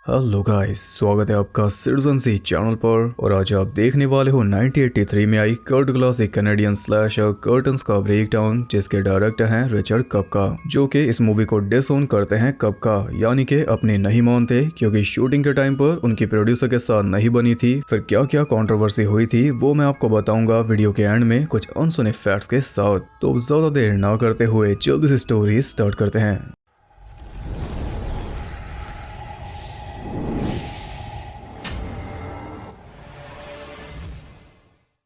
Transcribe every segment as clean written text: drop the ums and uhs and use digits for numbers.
Hello guys, स्वागत है आपका सिटीजन सी चैनल पर। और आज आप देखने वाले हो 1983 में आई cult classic Canadian slasher Curtains का ब्रेकडाउन, जिसके डायरेक्टर हैं रिचर्ड कपका, जो कि इस मूवी को डिसओन करते हैं कपका, यानी कि अपनी नहीं मानते, क्योंकि शूटिंग के टाइम पर उनकी प्रोड्यूसर के साथ नहीं बनी थी। फिर क्या क्या कंट्रोवर्सी हुई थी वो मैं आपको बताऊंगा वीडियो के एंड में कुछ अनसुने फैक्ट्स के साथ। तो ज्यादा देर ना करते हुए जल्दी से स्टोरी स्टार्ट करते हैं।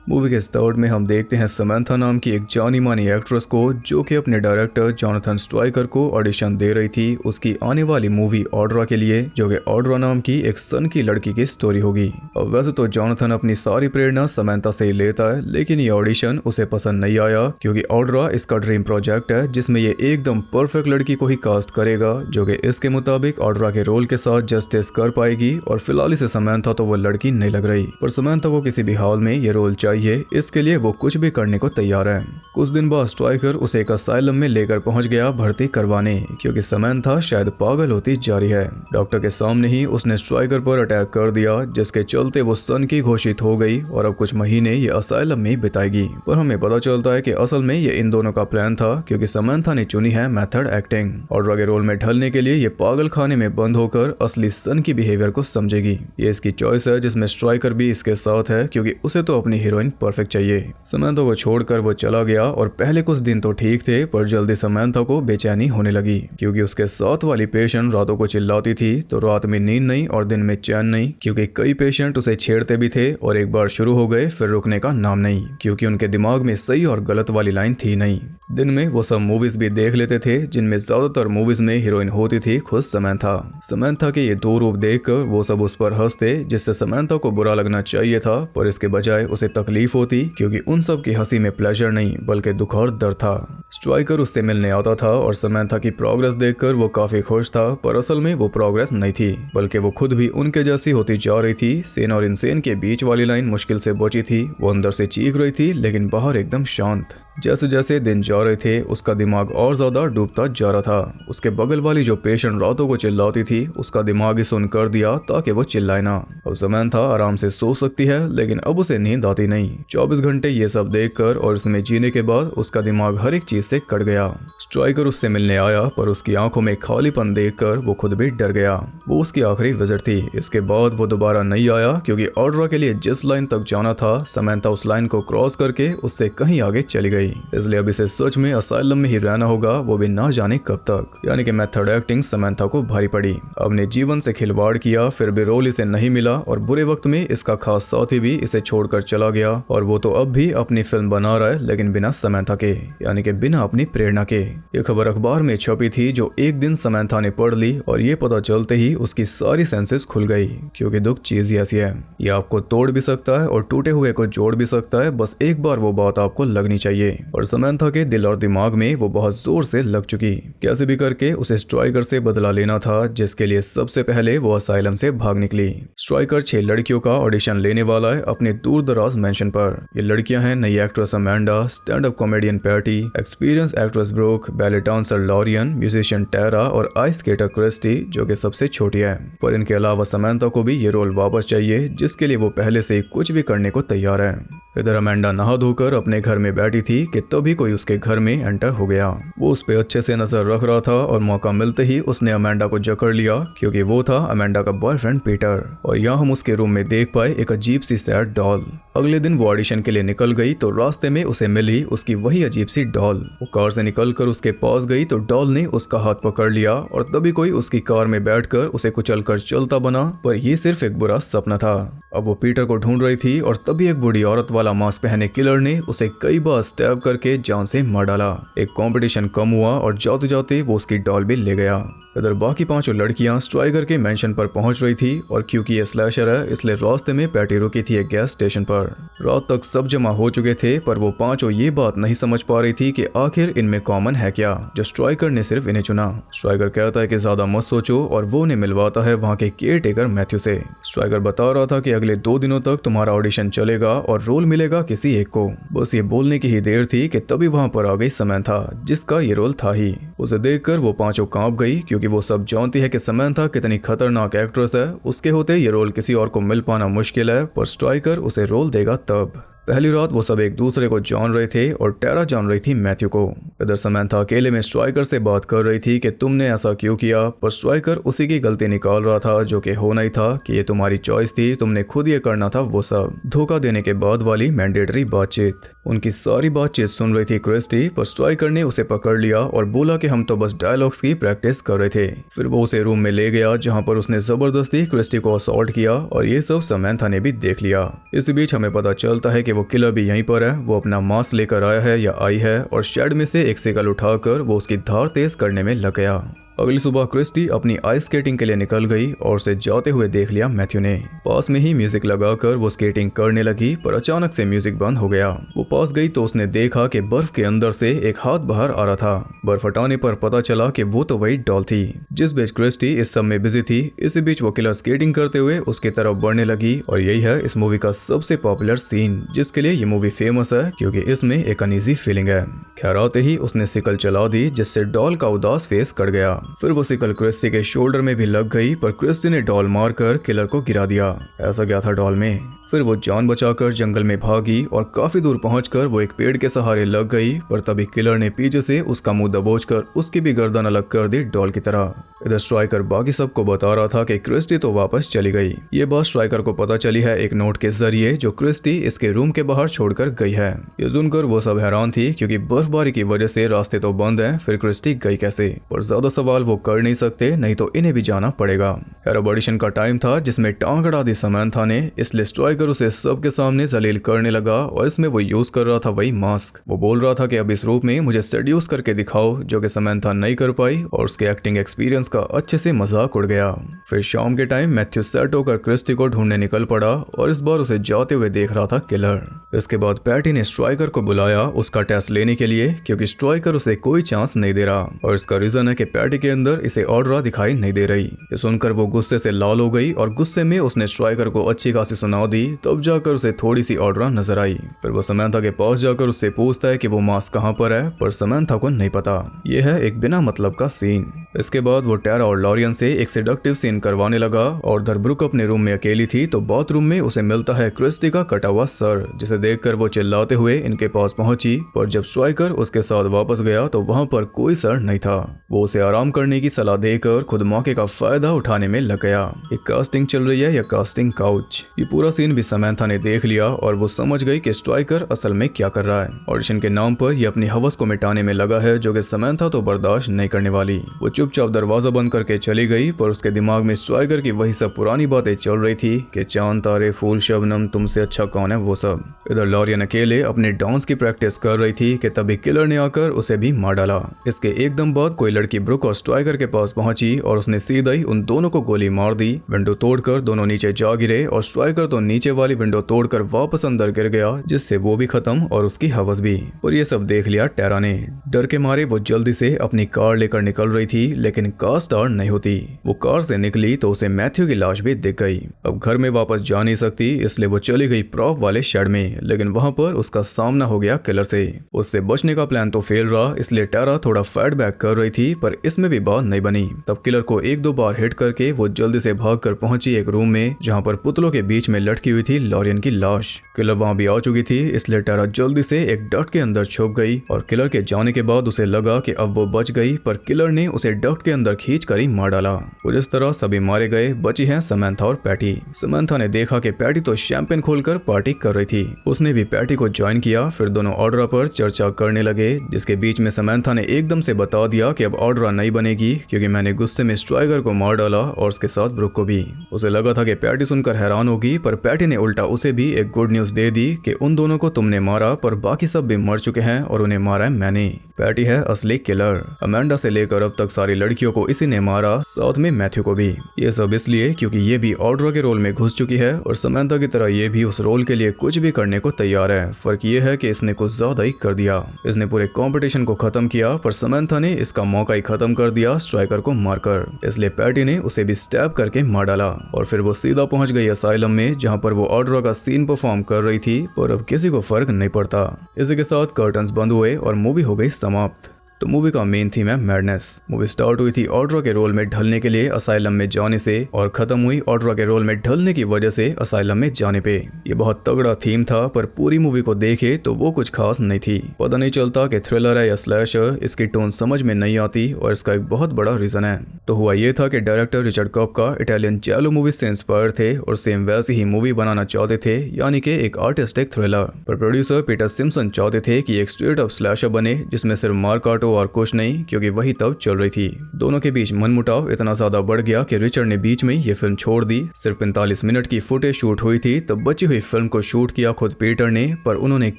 मूवी के स्टार्ट में हम देखते हैं समंथा नाम की एक जानी मानी एक्ट्रेस को, जो कि अपने डायरेक्टर जॉनथन स्ट्राइकर को ऑडिशन दे रही थी उसकी आने वाली मूवी ऑड्रा के लिए, जो कि ऑड्रा नाम की एक सन की लड़की की स्टोरी होगी। अब वैसे तो जॉनथन अपनी सारी प्रेरणा समंथा से ही लेता है, लेकिन ये ऑडिशन उसे पसंद नहीं आया, क्योंकि ऑड्रा इसका ड्रीम प्रोजेक्ट है जिसमें ये एकदम परफेक्ट लड़की को ही कास्ट करेगा, जो कि इसके मुताबिक ऑड्रा के रोल के साथ जस्टिस कर पाएगी। और फिलहाल इसे समंथा तो वो लड़की नहीं लग रही, पर समंथा को किसी भी हाल में ये रोल चाहिए, इसके लिए वो कुछ भी करने को तैयार है। कुछ दिन बाद स्ट्राइकर उसे एक असाइलम में लेकर पहुंच गया भर्ती करवाने, क्योंकि समंथा शायद पागल होती जा रही है। डॉक्टर के सामने ही उसने स्ट्राइकर पर अटैक कर दिया, जिसके चलते वो सन की घोषित हो गई और अब कुछ महीने ये असाइलम में बिताएगी। पर हमें पता चलता है कि असल में ये इन दोनों का प्लान था, क्योंकि समंथा ने चुनी है मेथड एक्टिंग। ऑड्रा के रोल में ढलने के लिए ये पागल खाने में बंद होकर असली सन की बिहेवियर को समझेगी। ये इसकी चॉइस है, जिसमें स्ट्राइकर भी इसके साथ है, क्योंकि उसे तो अपनी हीरोइन परफेक्ट चाहिए। समंथा को छोड़कर वो चला गया और पहले कुछ दिन तो ठीक थे, पर जल्दी समंथा को बेचैनी होने लगी, क्योंकि उसके साथ वाली पेशेंट रातों को चिल्लाती थी, तो रात में नींद नहीं और दिन में चैन नहीं, क्योंकि कई पेशेंट उसे छेड़ते भी थे और एक बार शुरू हो गए फिर रुकने का नाम नहीं, क्योंकि उनके दिमाग में सही और गलत वाली लाइन थी नहीं। दिन में वो सब मूवीज भी देख लेते थे, जिनमें ज्यादातर मूवीज में हीरोइन होती थी खुद समंथा। समंथा के ये दो रूप देखकर वो सब उस पर हंसते, जिससे समंथा को बुरा लगना चाहिए था, पर इसके बजाय उसे तकलीफ होती, क्योंकि उन सब की हंसी में प्लेजर नहीं बल्कि दुख और दर्द था। स्ट्राइकर उससे मिलने आता था और समंथा की प्रोग्रेस देखकर वो काफी खुश था, पर असल में वो प्रोग्रेस नहीं थी, बल्कि वो खुद भी उनके जैसी होती जा रही थी। सेन और इनसेन के बीच वाली लाइन मुश्किल से बची थी। वो अंदर से चीख रही थी, लेकिन बाहर एकदम शांत। जैसे जैसे दिन जा रहे थे उसका दिमाग और ज्यादा डूबता जा रहा था। उसके बगल वाली जो पेशेंट रातों को चिल्लाती थी, उसका दिमाग ही सुन कर दिया ताकि वो चिल्लाए ना। अब समंथा आराम से सो सकती है, लेकिन अब उसे नींद आती नहीं। 24 घंटे ये सब देखकर और इसमें जीने के बाद उसका दिमाग हर एक चीज से कट गया। स्ट्राइकर उससे मिलने आया, पर उसकी आंखों में खालीपन देखकर वो खुद भी डर गया। वो उसकी आखिरी विजिट थी। इसके बाद वो दोबारा नहीं आया, क्योंकि ऑड्रा के लिए जिस लाइन तक जाना था समंथा उस लाइन को क्रॉस करके उससे कहीं आगे चली गई। इसलिए अब इसे सच में असाइलम में ही रहना होगा, वो भी ना जाने कब तक। यानी कि मेथड एक्टिंग समंथा को भारी पड़ी। अपने जीवन से खिलवाड़ किया, फिर भी रोल इसे नहीं मिला, और बुरे वक्त में इसका खास साथी भी इसे छोड़कर चला गया, और वो तो अब भी अपनी फिल्म बना रहा है, लेकिन बिना समंथा के, यानी कि बिना अपनी प्रेरणा के। ये खबर अखबार में छपी थी, जो एक दिन समंथा ने पढ़ ली, और ये पता चलते ही उसकी सारी सेंसेस खुल गई, क्योंकि दुख चीज ही ऐसी है, ये आपको तोड़ भी सकता है और टूटे हुए को जोड़ भी सकता है। बस एक बार वो बात आपको लगनी चाहिए। और समंथा के दिल और दिमाग में वो बहुत जोर से लग चुकी। कैसे भी करके उसे स्ट्राइकर से बदला लेना था, जिसके लिए सबसे पहले वो असाइलम से भाग निकली। स्ट्राइकर 6 लड़कियों का ऑडिशन लेने वाला है अपने दूर दराज मेंशन पर। ये लड़कियां हैं नई actress Amanda, stand up comedian Patty, experience actress Brooke, ballet dancer Laurian, musician Tara और आइस स्केटर क्रिस्टी, जो कि सबसे छोटी है। पर इनके अलावा समंथा को भी ये रोल वापस चाहिए, जिसके लिए वो पहले से ही कुछ भी करने को तैयार है। इधर अमेंडा नहा धोकर अपने घर में बैठी थी कि तभी कोई उसके घर में एंटर हो गया। वो उस पे अच्छे से नजर रख रहा था, और मौका मिलते ही उसने अमेंडा को जकड़ लिया, क्योंकि वो था अमेंडा का बॉयफ्रेंड पीटर। और यहाँ हम उसके रूम में देख पाए एक अजीब सी सैड डॉल। अगले दिन वो ऑडिशन के लिए निकल गई, तो रास्ते में उसे मिली उसकी वही अजीब सी डॉल। वो कार से निकलकर उसके पास गई, तो डॉल ने उसका हाथ पकड़ लिया, और तभी कोई उसकी कार में बैठकर उसे कुचलकर चलता बना। पर ये सिर्फ एक बुरा सपना था। अब वो पीटर को ढूंढ रही थी, और तभी एक बूढ़ी औरत वाला मास्क पहने किलर ने उसे कई बार स्टैब करके जान से मार डाला। एक कंपटीशन कम हुआ और जाते जाते वो उसकी डॉल भी ले गया। इधर बाकी 5 लड़कियां स्ट्राइकर के मेंशन पर पहुंच रही थी, और क्योंकि ये स्लैशर है इसलिए रास्ते में पैटी रुकी थी एक गैस स्टेशन पर। रात तक सब जमा हो चुके थे, पर वो 5 ये बात नहीं समझ पा रही थी कि आखिर इनमें कॉमन है क्या, जो स्ट्राइकर ने सिर्फ इन्हें चुना। स्ट्राइकर कहता है कि ज्यादा मत सोचो, और वो उन्हें मिलवाता है वहाँ के केयर टेकर मैथ्यू से। स्ट्राइकर बता रहा था कि अगले 2 दिनों तक तुम्हारा ऑडिशन चलेगा और रोल मिलेगा किसी एक को। बस ये बोलने की ही देर थी कि तभी वहाँ पर आ गई समंथा, जिसका ये रोल था ही। उसे देखकर वो 5 कांप गई, क्योंकि क्योंकि वो सब जानती है कि समंथा कितनी खतरनाक एक्ट्रेस है। उसके होते ये रोल किसी और को मिल पाना मुश्किल है, पर स्ट्राइकर उसे रोल देगा तब। पहली रात वो सब एक दूसरे को जान रहे थे और टेरा जान रही थी मैथ्यू को। इधर समंथा अकेले में स्ट्राइकर से बात कर रही थी कि तुमने ऐसा क्यों किया, पर स्ट्राइकर उसी की गलती निकाल रहा था जो कि होना ही था, कि ये तुम्हारी चॉइस थी, तुमने खुद ये करना था। वो सब धोखा देने के बाद वाली मैंडेटरी बातचीत। उनकी सारी बातचीत सुन रही थी क्रिस्टी, पर स्ट्राइकर ने उसे पकड़ लिया और बोला कि हम तो बस डायलॉग्स की प्रैक्टिस कर रहे थे। फिर वो उसे रूम में ले गया जहाँ पर उसने जबरदस्ती क्रिस्टी को असॉल्ट किया और ये सब समंथा ने भी देख लिया। इस बीच हमें पता चलता है कि वो किलर भी यहीं पर है। वो अपना मास्क लेकर आया है या आई है और शेड में से एक सिकल उठाकर वो उसकी धार तेज करने में लग गया। अगली सुबह क्रिस्टी अपनी आइस स्केटिंग के लिए निकल गई और उसे जाते हुए देख लिया मैथ्यू ने। पास में ही म्यूजिक लगाकर वो स्केटिंग करने लगी, पर अचानक से म्यूजिक बंद हो गया। वो पास गई तो उसने देखा कि बर्फ के अंदर से एक हाथ बाहर आ रहा था। बर्फ हटाने पर पता चला कि वो तो वही डॉल थी। जिस बीच क्रिस्टी इस सब में बिजी थी, इसी बीच वो किलर स्केटिंग करते हुए उसकी तरफ बढ़ने लगी। और यही है इस मूवी का सबसे पॉपुलर सीन, जिसके लिए ये मूवी फेमस है, क्योंकि इसमें एक अनईजी फीलिंग है। खैर आते ही उसने सिकल चला दी, जिससे डॉल का उदास फेस कट गया। फिर वो सिकल क्रिस्टी के शोल्डर में भी लग गई, पर क्रिस्टी ने डॉल मारकर किलर को गिरा दिया। ऐसा क्या था डॉल में। फिर वो जान बचाकर जंगल में भागी और काफी दूर पहुंचकर वो एक पेड़ के सहारे लग गई, पर तभी किलर ने पीछे से उसका मुंह दबोचकर उसकी भी गर्दन अलग कर दी डॉल की तरह। इधर स्ट्राइकर बाकी सबको बता रहा था कि क्रिस्टी तो वापस चली गई। ये बात स्ट्राइकर को पता चली है एक नोट के जरिए, जो क्रिस्टी इसके रूम के बाहर छोड़कर गई है। ये सुनकर वो सब हैरान थी, क्योंकि बर्फबारी की वजह से रास्ते तो बंद हैं, फिर क्रिस्टी गई कैसे। पर ज्यादा सवाल वो कर नहीं सकते, नहीं तो इन्हें भी जाना पड़ेगा। ऑडिशन का टाइम था जिसमें टांग अड़ा दी समंथा ने, इसलिए स्ट्राइकर उसे सबके सामने जलील करने लगा और इसमें वो यूज कर रहा था वही मास्क। वो बोल रहा था कि अब इस रूप में मुझे सेड्यूस करके दिखाओ, जो कि समंथा नहीं कर पाई और उसके एक्टिंग एक्सपीरियंस का अच्छे से मजाक उड़ गया। फिर शाम के टाइम मैथ्यू सेट होकर क्रिस्टी को ढूंढने निकल पड़ा और इस बार उसे जाते हुए देख रहा था किलर। इसके बाद पैटी ने स्ट्राइकर को बुलाया उसका टेस्ट लेने के लिए, क्योंकि स्ट्राइकर उसे कोई चांस नहीं दे रहा और इसका रीजन है कि पैटी के अंदर इसे ऑर्डर दिखाई नहीं दे रही। ये सुनकर वो गुस्से से लाल हो गई और गुस्से में उसने स्ट्राइकर को अच्छी खासी सुना दी, तब जाकर उसे थोड़ी सी ऑर्डर नजर आई। फिर वो समंथा के पास जाकर उससे पूछता है कि वो मास्क कहाँ पर है, पर समंथा को नहीं पता। यह है एक बिना मतलब का सीन। इसके बाद वो टेरा और लॉरियन से एक सेडक्टिव सीन करवाने लगा और धरब्रुक अपने रूम में अकेली थी तो बाथरूम में उसे मिलता है क्रिस्टी का कटा हुआ सर, जिसे देखकर वो चिल्लाते हुए इनके पास पहुंची। पर जब स्ट्राइकर उसके साथ वापस गया तो वहां पर कोई सर नहीं था। वो उसे आराम करने की सलाह देकर खुद मौके का फायदा उठाने में लग गया। एक कास्टिंग चल रही है या कास्टिंग काउच। ये पूरा सीन भी समंथा ने देख लिया और वो समझ गई कि स्ट्राइकर असल में क्या कर रहा है। ऑडिशन के नाम पर ये अपनी हवस को मिटाने में लगा है, जो कि समंथा तो बर्दाश्त नहीं करने वाली। वो चुपचाप दरवाजा बंद करके चली गई, पर उसके दिमाग में स्ट्राइकर की वही सब पुरानी बातें चल रही थी कि चांद तारे फूल शबनम तुमसे अच्छा कौन है, वो सब। इधर लॉरियन अकेले अपने डांस की प्रैक्टिस कर रही थी कि तभी किलर ने आकर उसे भी मार डाला। इसके एकदम बाद कोई लड़की ब्रुक और स्ट्राइकर के पास पहुंची और उसने सीधा ही उन दोनों को गोली मार दी। विंडो तोड़कर दोनों नीचे जा गिरे और स्ट्राइकर तो नीचे वाली विंडो तोड़कर वापस अंदर गिर गया, जिससे वो भी खत्म और उसकी हवस भी। और ये सब देख लिया टेरा ने। डर के मारे वो जल्दी से अपनी कार लेकर निकल रही थी, लेकिन कार स्टार्ट नहीं होती। वो कार से निकली तो उसे मैथ्यू की लाश भी दिख गई। अब घर में वापस जा नहीं सकती, इसलिए वो चली गई प्रॉप वाले शेड में, लेकिन वहां पर उसका सामना हो गया किलर से। उससे बचने का प्लान तो फेल रहा, इसलिए टेरा थोड़ा फाइट बैक कर रही थी, पर इसमें भी बात नहीं बनी। तब किलर को एक दो बार हिट करके वो जल्दी से भागकर पहुंची एक रूम में, जहां पर पुतलों के बीच में लटकी हुई थी लॉरियन की लाश। किलर वहां भी आ चुकी थी, इसलिए टेरा जल्दी से एक डक्ट के अंदर छुप गई और किलर के जाने के बाद उसे लगा कि अब वो बच गई, पर किलर ने उसे डक्ट के अंदर खींच कर ही मार डाला। और इस तरह सभी मारे गए, बची हैं समंथा और पैटी। समंथा ने देखा कि पैटी तो शैंपेन खोलकर पार्टी कर रही थी, उसने भी पैटी को ज्वाइन किया। फिर दोनों ऑर्डर पर चर्चा करने लगे, जिसके बीच में समंथा ने एकदम से बता दिया कि अब ऑर्डर नहीं बनेगी, क्योंकि मैंने गुस्से में स्ट्राइकर को मार डाला और उसके साथ ब्रुक को भी। उसे लगा था कि पैटी सुनकर हैरान होगी, पर पैटी ने उल्टा उसे भी एक गुड न्यूज दे दी कि उन दोनों को तुमने मारा, पर बाकी सब भी मर चुके हैं और उन्हें मारा है मैंने। पैटी है असली किलर। अमेंडा से लेकर अब तक सारी लड़कियों को इसी ने मारा, साथ में मैथ्यू को भी। ये सब इसलिए क्योंकि ये भी ऑर्डर के रोल में घुस चुकी है और समंथा की तरह ये भी उस रोल के लिए कुछ भी करने को तैयार है। फर्क ये है कि इसने कुछ ज्यादा ही कर दिया। इसने पूरे कंपटीशन को खत्म किया, पर समंथा ने इसका मौका ही खत्म कर दिया स्ट्राइकर को मारकर। इसलिए पैटी ने उसे भी स्टैब करके मार डाला और फिर वो सीधा पहुंच गई असाइलम में, जहां पर वो ऑर्डर का सीन परफॉर्म कर रही थी, पर अब किसी को फर्क नहीं पड़ता। इसी के साथ कर्टन्स बंद हुए और मूवी हो गई समाप्त। तो मूवी का मेन थीम है मैडनेस। मूवी स्टार्ट हुई थी ऑड्रा के रोल में ढलने के लिए असाइलम में जाने से और खत्म हुई ऑड्रा के रोल में ढलने की वजह से असाइलम में जाने पे। ये बहुत तगड़ा थीम था, पर पूरी मूवी को देखे तो वो कुछ खास नहीं थी। पता नहीं चलता कि थ्रिलर है या स्लैशर, इसकी टोन समझ में नहीं आती और इसका एक बहुत बड़ा रीजन है। तो हुआ ये था कि director Richard Ciupka Italian giallo movie से इंस्पायर थे और सेम वैसी ही मूवी बनाना चाहते थे, यानी कि एक आर्टिस्टिक थ्रिलर। पर प्रोड्यूसर पीटर सिम्पसन चाहते थे कि एक स्ट्रेट अप स्लैशर बने जिसमें सिर्फ मार काटो और कुछ नहीं, क्योंकि वही तब चल रही थी। दोनों के बीच मनमुटाव इतना ज्यादा बढ़ गया कि रिचर्ड ने बीच में ये फिल्म छोड़ दी। सिर्फ 45 मिनट की फुटेज शूट हुई थी, तब बची हुई फिल्म को शूट किया खुद पीटर ने, पर उन्होंने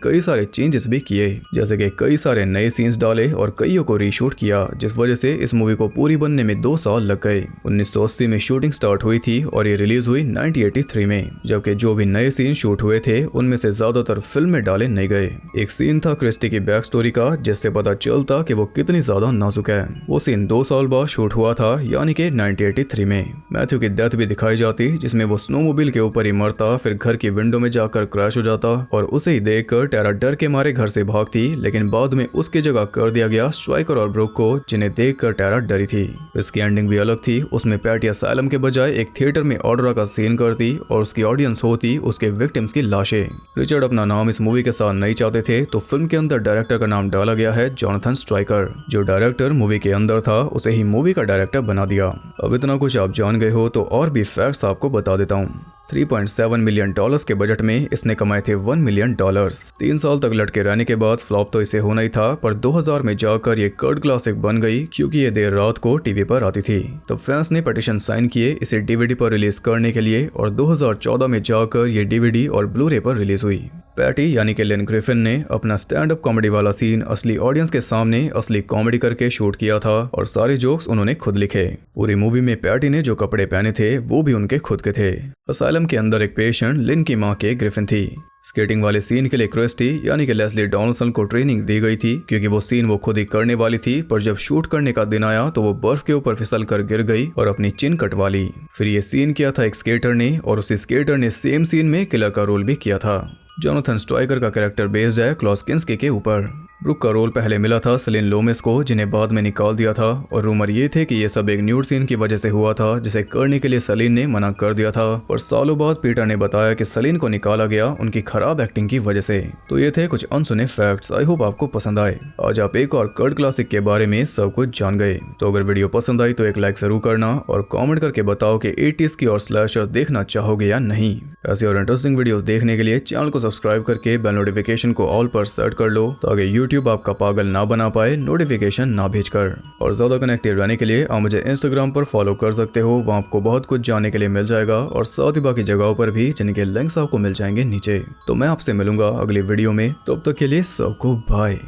कई सारे चेंजेस भी किए, जैसे कि कई सारे नए सीन्स डाले और कईयों को रीशूट किया, जिस वजह से इस मूवी को पूरी बनने में 2 साल लग गए। 1980 में शूटिंग स्टार्ट हुई थी और ये रिलीज हुई 1983 में, जबकि जो भी नए सीन शूट हुए थे उनमें से ज्यादातर फिल्म में डाले नहीं गए। एक सीन था क्रिस्टी की बैक स्टोरी का, जिससे पता चलता कि वो कितनी ज्यादा नाजुक है। वो सीन 2 साल बाद शूट हुआ था, यानी कि 1983 में। मैथ्यू की डेथ भी दिखाई जाती, जिसमें वो स्नोमोबाइल के ऊपर ही मरता, फिर घर की विंडो में जाकर क्रैश हो जाता और उसे ही देखकर टेरा डर के मारे घर से भागती, लेकिन बाद में उसकी जगह कर दिया गया स्ट्राइकर और ब्रुक को, जिन्हें देखकर टेरा डरी थी। इसकी एंडिंग भी अलग थी। उसमें पैटी असाइलम के बजाय एक थिएटर में ऑड्रा का सीन करती और उसकी ऑडियंस होती उसके विक्टिम्स की लाशें। रिचर्ड अपना नाम इस मूवी के साथ नहीं चाहते थे, तो फिल्म के अंदर डायरेक्टर का नाम डाला गया है जॉनथन स्ट्राइकर। जो डायरेक्टर मूवी के अंदर था उसे ही मूवी का डायरेक्टर बना दिया। अब इतना कुछ आप जान गए हो तो और भी फैक्ट्स आपको बता देता हूँ। $3.7 मिलियन के बजट में इसने कमाए थे $1 मिलियन। 3 साल तक लटके रहने के बाद फ्लॉप तो इसे होना ही था, पर 2000 में जाकर ये कल्ट क्लासिक बन गई, क्योंकि ये देर रात को टीवी पर आती थी। तब फैंस ने पिटीशन साइन किए इसे डीवीडी पर रिलीज करने के लिए और 2014 में जाकर ये डीवीडी और ब्लूरे पर रिलीज हुई। पैटी यानी कि लिन ग्रिफिन ने अपना स्टैंड अप कॉमेडी वाला सीन असली ऑडियंस के सामने असली कॉमेडी करके शूट किया था और सारे जोक्स उन्होंने खुद लिखे। पूरी मूवी में पैटी ने जो कपड़े पहने थे वो भी उनके खुद के थे। असाइलम के अंदर एक पेशेंट लिन की मां के ग्रिफिन थी। स्केटिंग वाले सीन के लिए क्रिस्टी यानी कि लेस्ली डोनाल्डसन को ट्रेनिंग दी गई थी, क्योंकि वो सीन वो खुद ही करने वाली थी, पर जब शूट करने का दिन आया तो वो बर्फ के ऊपर फिसल कर गिर गई और अपनी चिन कटवा ली। फिर ये सीन किया था एक स्केटर ने और उसी स्केटर ने सेम सीन में किलर का रोल भी किया था। जॉनथन स्ट्राइकर का कैरेक्टर बेस्ड है क्लॉस किंस्की के ऊपर। ब्रुक का रोल पहले मिला था सेलिन लोमिस को, जिन्हें बाद में निकाल दिया था, और रूमर ये थे कि ये सब एक न्यूड सीन की वजह से हुआ था, जिसे करने के लिए सेलिन ने मना कर दिया था। और सालों बाद पीटर ने बताया कि सेलिन को निकाला गया उनकी खराब एक्टिंग की वजह से। तो ये थे कुछ अनसुने फैक्ट्स। आई होप आपको पसंद आए। आज आप एक और कल्ट क्लासिक के बारे में सब कुछ जान गए। तो अगर वीडियो पसंद आई तो एक लाइक जरूर करना और कॉमेंट करके बताओ कि 80s की और स्लैशर देखना चाहोगे या नहीं। ऐसी और इंटरेस्टिंग वीडियोस देखने के लिए चैनल को सब्सक्राइब करके बेल नोटिफिकेशन को ऑल पर सेट कर लो, ताकि यूट्यूब आपका पागल ना बना पाए नोटिफिकेशन ना भेजकर। और ज्यादा कनेक्टेड रहने के लिए आप मुझे इंस्टाग्राम पर फॉलो कर सकते हो, वहाँ आपको बहुत कुछ जानने के लिए मिल जाएगा, और साथ ही बाकी जगहों पर भी, जिनके लिंक्स आपको मिल जाएंगे नीचे। तो मैं आपसे मिलूंगा अगली वीडियो में, तब तक के लिए सबको बाय।